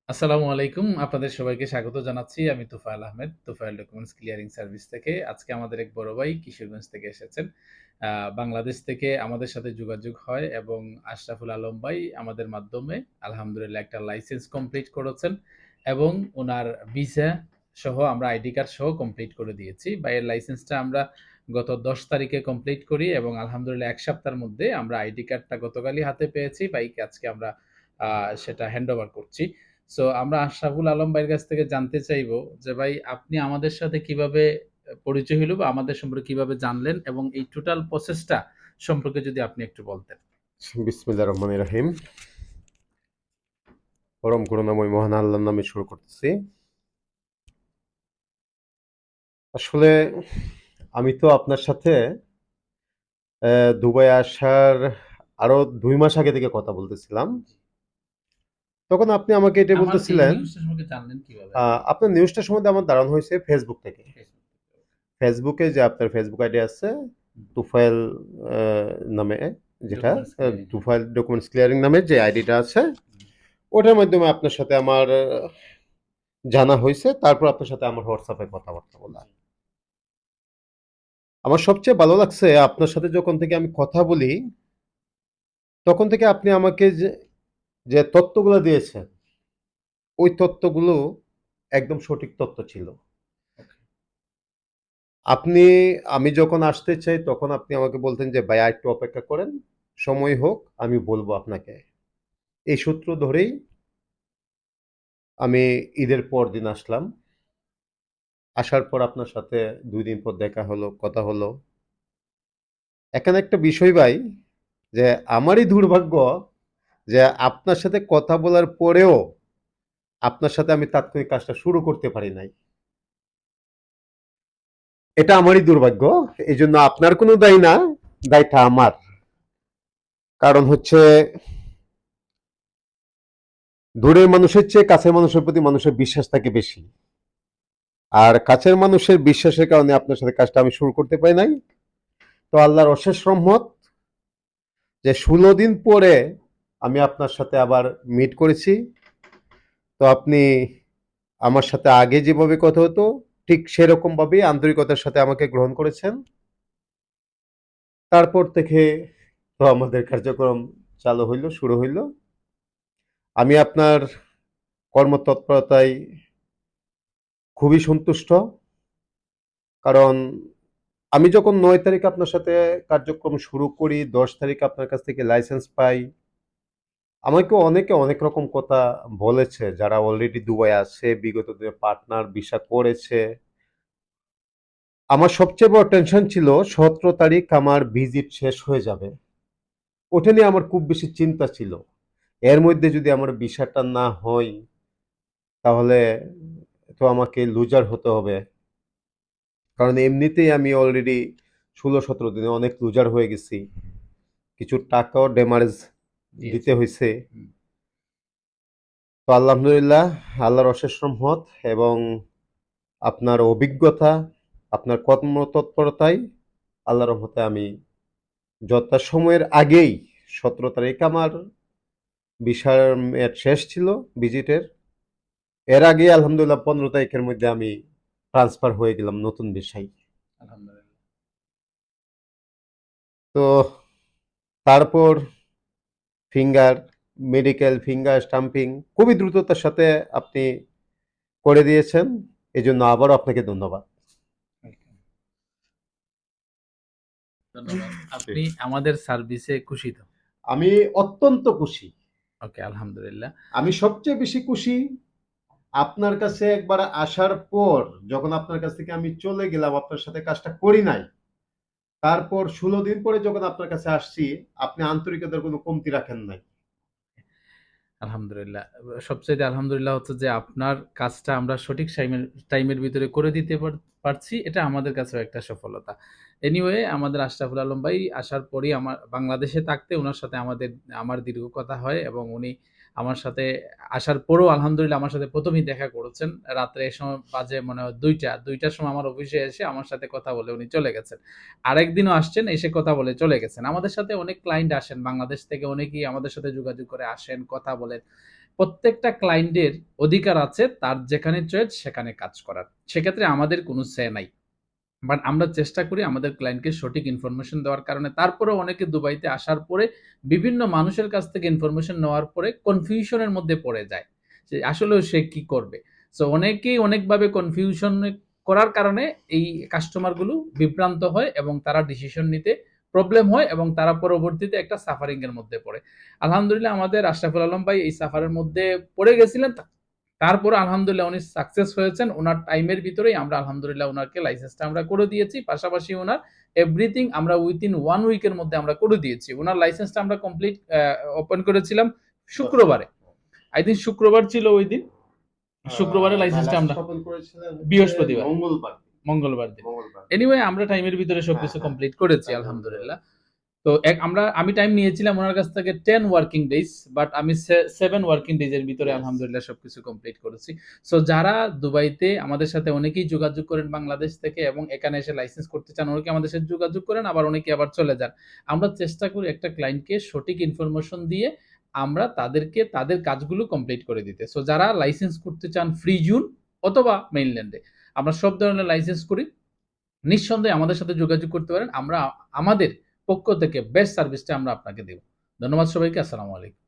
আসসালামু আলাইকুম। আপনাদের সবাইকে স্বাগত জানাচ্ছি। আমি Tufail Ahmed, Tufail documents clearing service থেকে। আজকে আমাদের এক বড় ভাই কিশোরগঞ্জ থেকে এসেছেন। বাংলাদেশ থেকে আমাদের সাথে যোগাযোগ হয় এবং আশরাফুল আলম ভাই আমাদের মাধ্যমে আলহামদুলিল্লাহ একটা লাইসেন্স কমপ্লিট করেছেন এবং উনার ভিসা সহ আমরা আইডি কার্ড সহ কমপ্লিট করে দিয়েছি। ভাইয়ের লাইসেন্সটা আমরা গত ১০ তারিখে কমপ্লিট করি এবং আলহামদুলিল্লাহ ১ সপ্তাহের মধ্যে আমরা আইডি কার্ডটা গতকালই হাতে পেয়েছি। ভাইকে আজকে আমরা সেটা হ্যান্ডওভার করছি। সো আমরা আশরাফুল আলম ভাইয়ের কাছ থেকে জানতে চাইবো যে ভাই আপনি আমাদের সাথে কিভাবে পরিচয় হলো বা আমাদের সম্পর্কে কিভাবে জানলেন এবং এই টোটাল প্রসেসটা সম্পর্কে যদি আপনি একটু বলতেন। বিসমিল্লাহির রহমানির রহিম। পরম করুণাময় মহান আল্লাহর নামে শুরু করতেছি। আসলে আমি তো আপনার সাথে দুবাই আসার আরো ২ মাস আগে থেকে কথা বলতেছিলাম। তখন আপনি আমাকে এটা আমার এই বলতেছিলেন, নিউজটা সম্পর্কে জানলেন কিভাবে আপনি? আপনার নিউজটা সম্বন্ধে আমার ধারণা হয়েছে ফেসবুক থেকে। ফেসবুক থেকে। ফেসবুকে যে আপনার ফেসবুক আইডি আছে হুম, তুফাইল আ নামে, যেটা documents clearing. Tufail documents clearing নামে যে আইডিটা আছে, হুম, ওটার মাধ্যমে আপনার সাথে আমার জানা হইছে। তারপর আপনার সাথে আমার WhatsApp এ কথাবার্তা বলা। জি, আমার সবচেয়ে ভালো লাগছে আপনার সাথে যখন থেকে আমি কথা বলি, তখন থেকে আপনি আমাকে যে তথ্যগুলো দিয়েছেন, ওই তথ্যগুলো একদম সঠিক তথ্য ছিল। ওকে। আপনি আমি যখন আসতে চাই তখন আপনি আমাকে বলতেন যে, "ভাই আরেকটু অপেক্ষা করেন, সময় হোক আমি বলবো আপনাকে।" এই সূত্র ধরেই আমি ঈদের পরদিন আসলাম। আসার পর আপনার সাথে ২ দিন পর দেখা হলো, কথা হলো। এখানে একটা বিষয় ভাই, যে আমারই দুর্ভাগ্য যে আপনার সাথে কথা বলার পরেও আপনার সাথে আমি তাৎক্ষণিক কাজটা শুরু করতে পারি নাই। এটা আমারই দুর্ভাগ্য। এজন্য আপনার কোনো দায় না, দায়টা আমার। কারণ হচ্ছে দূরের মানুষের চেয়ে কাছের মানুষের প্রতি মানুষের বিশ্বাস থাকে বেশি। আর কাছের মানুষের বিশ্বাসের কারণে আপনার সাথে কাজটা আমি শুরু করতে পারি নাই। তো আল্লাহর অশেষ রহমত যে ১৬ দিন পরে আমি আপনার সাথে আবার মিট করেছি। তো আপনি আমার সাথে আগে যেভাবে কথা হতো ঠিক সেরকমভাবেই আন্তরিকতার সাথে আমাকে গ্রহণ করেছেন। তারপর থেকে তো আমাদের কার্যক্রম চালু হইল, শুরু হইল। আমি আপনার কর্মতৎপরতায় খুবই সন্তুষ্ট। কারণ আমি যখন ৯ তারিখে আপনার সাথে কার্যক্রম শুরু করি, ১০ তারিখে আপনার কাছ থেকে লাইসেন্স পাই। আমাকে অনেকে অনেক রকম কথা বলেছে, যারা অলরেডি দুবাই আছে, বিগত দিনে পার্টনার ভিসা করেছে। আমার সবচেয়ে বড় টেনশন ছিল ১৭ তারিখ আমার ভিজিট শেষ হয়ে যাবে। ওটা নিয়ে আমার খুব বেশি চিন্তা ছিল। এর মধ্যে যদি আমার ভিসাটা না হয়, তাহলে তো আমাকে লুজার হতে হবে। কারণ এমনিতেই আমি অলরেডি ১৬-১৭ দিনে অনেক লুজার হয়ে গেছি। কিছু টাকাও ড্যামারেজ দিতে দিয়েছেন। হইছে। হুম, তো আলহামদুলিল্লাহ, আল্লাহর অশেষ রহমত এবং আপনার অভিজ্ঞতা, আপনার কর্মতৎপরতায় আল্লাহর রহমতে আমি যথাসময়ের আগেই ১৭ তারিখ আমার ভিসার মেয়াদ শেষ ছিল ভিজিটের। এর আগেই আলহামদুলিল্লাহ ১৫ তারিখের মধ্যে আমি ট্রান্সফার হয়ে গেলাম নতুন ভিসায়। আলহামদুলিল্লাহ। তো তারপর ফিঙ্গার মেডিকেল ফিঙ্গার স্টাম্পিং খুবই দ্রুততার সাথে আপনি করে দিয়েছেন। এজন্য আবারও আপনাকে ধন্যবাদ। ওয়েলকাম। ধন্যবাদ। আপনি আমাদের সার্ভিসে খুশি তো? আমি অত্যন্ত খুশি। ওকে, আলহামদুলিল্লাহ। আমি সবচেয়ে বেশি খুশি আপনার কাছে একবার আসার পর, যখন আপনার কাছ থেকে আমি চলে গেলাম, আপনার সাথে কাজটা করি নাই। তারপর ১৬ দিন পরে যখন আপনার কাছে আসছি, আপনি আন্তরিকতার কোনো কমতি রাখেন নাই। আলহামদুলিল্লাহ। সবচাইতে আলহামদুলিল্লাহ হচ্ছে যে আপনার কাজটা আমরা সঠিক টাইমের ভিতরে করে দিতে পারছি। এটা আমাদের কাছেও একটা সফলতা। এনিওয়ে আমাদের আশরাফুল আলম ভাই আসার পরেই আমার বাংলাদেশে থাকতে উনার সাথে আমার দীর্ঘ কথা হয় এবং উনি আমার সাথে আসার পরেও আলহামদুলিল্লাহ আমার সাথে ১ম এই দেখা করেছেন। রাত্রে এ সময় বাজে মনে হয় ২ঃ০০ সময় আমার অফিসে এসে আমার সাথে কথা বলে উনি চলে গেছেন। আরেকদিনও আসছেন, এসে কথা বলে চলে গেছেন। আমাদের সাথে অনেক ক্লায়েন্ট আসেন। বাংলাদেশ থেকে অনেকেই আমাদের সাথে যোগাযোগ করে আসেন, কথা বলেন। প্রত্যেকটা ক্লায়েন্টের অধিকার আছে তার যেখানে চয়েস সেখানে কাজ করার। সেক্ষেত্রে আমাদের কোনো সে নাই। বাট আমরা চেষ্টা করি আমাদের ক্লায়েন্টকে সঠিক ইনফরমেশন দেওয়ার কারণে। তারপরেও অনেকে দুবাইতে আসার পরে বিভিন্ন মানুষের কাছ থেকে ইনফরমেশন নেওয়ার পরে কনফিউশন এর মধ্যে পড়ে যায়। যে আসলেও সে কি করবে? সো অনেকেই অনেকভাবে কনফিউশন করার কারণে এই কাস্টমার গুলো বিভ্রান্ত হয় এবং তারা ডিসিশন নিতে প্রবলেম হয় এবং তারা পরবর্তীতে একটা সাফারিং এর মধ্যে পড়ে। আলহামদুলিল্লাহ আমাদের আশরাফুল আলম ভাই এই সাফারের মধ্যে পড়ে গেছিলেন। তারপরে আলহামদুলিল্লাহ উনি সাকসেস হয়েছেন। উনার টাইমের ভিতরেই আমরা আলহামদুলিল্লাহ উনাকে লাইসেন্সটা আমরা করে দিয়েছি। পাশাপাশি উনার এভরিথিং আমরা উইথিন 1 উইকের মধ্যে আমরা করে দিয়েছি। উনার লাইসেন্সটা আমরা কমপ্লিট ওপেন করেছিলাম শুক্রবারে। আই থিংক শুক্রবার ছিল ওই দিন। শুক্রবারে লাইসেন্সটা আমরা বৃহস্পতিবার মঙ্গলবার দিন। এনিওয়ে আমরা টাইমের ভিতরে সবকিছু কমপ্লিট করেছি আলহামদুলিল্লাহ। তো আমি টাইম নিয়েছিলাম ওনার কাছ থেকে 10 ওয়ার্কিং ডেজ, বাট আমি 7 ওয়ার্কিং ডেজ এর ভিতরে আলহামদুলিল্লাহ সবকিছু কমপ্লিট করেছি। সো যারা দুবাইতে আমাদের সাথে অনেকেই যোগাযোগ করেন বাংলাদেশ থেকে এবং এখানে এসে লাইসেন্স করতে চান, অনেকে আমাদের সাথে যোগাযোগ করেন, আবার অনেকে আবার চলে যান। আমরা চেষ্টা করি একটা ক্লায়েন্টকে সঠিক ইনফরমেশন দিয়ে আমরা তাদেরকে তাদের কাজগুলো কমপ্লিট করে দিতে। সো যারা লাইসেন্স করতে চান ফ্রি জোন অথবা মেইনল্যান্ডে, আমরা সব ধরনের লাইসেন্স করি। নিঃসন্দেহে আমাদের সাথে যোগাযোগ করতে পারেন। আমরা আমাদের পক্ষ থেকে বেস্ট সার্ভিসটা আমরা আপনাকে দেব। ধন্যবাদ সবাইকে। আসসালামু আলাইকুম।